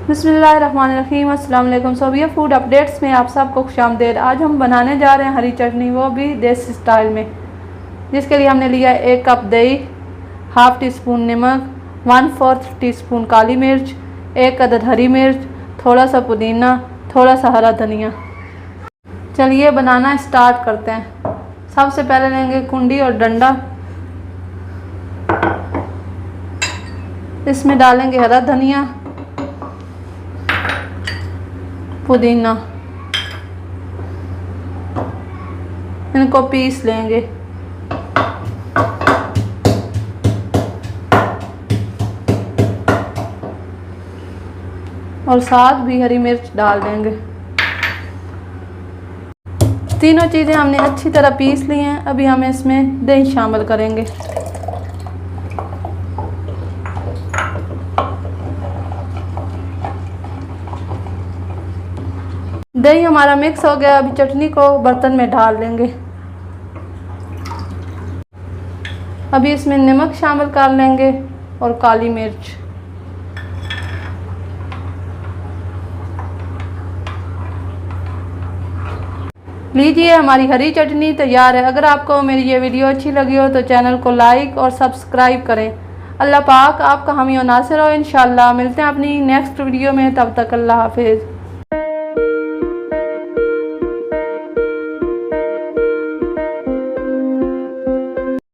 बिस्मिल्लाहिर्रहमानिर्रहीम। अस्सलाम वालेकुम। सोबिया फूड अपडेट्स में आप सबको खुशामदीद। आज हम बनाने जा रहे हैं हरी चटनी, वो भी देसी स्टाइल में। जिसके लिए हमने लिया 1 कप दही, हाफ़ टी स्पून नमक, 1/4 टीस्पून काली मिर्च, 1 अदद हरी मिर्च, थोड़ा सा पुदीना, थोड़ा सा हरा धनिया। चलिए बनाना स्टार्ट करते हैं। सबसे पहले लेंगे कुंडी और डंडा, इसमें डालेंगे हरा धनिया, पुदीना, इनको पीस लेंगे। और साथ भी हरी मिर्च डाल देंगे। तीनों चीज़ें हमने अच्छी तरह पीस ली हैं। अभी हम इसमें दही शामिल करेंगे। दही हमारा मिक्स हो गया। अभी चटनी को बर्तन में डाल लेंगे। अभी इसमें नमक शामिल कर लेंगे और काली मिर्च। लीजिए, हमारी हरी चटनी तैयार है। अगर आपको मेरी ये वीडियो अच्छी लगी हो तो चैनल को लाइक और सब्सक्राइब करें। अल्लाह पाक आपका हामी और नासिर हो। इंशाल्लाह मिलते हैं अपनी नेक्स्ट वीडियो में। तब तक अल्लाह हाफिज़।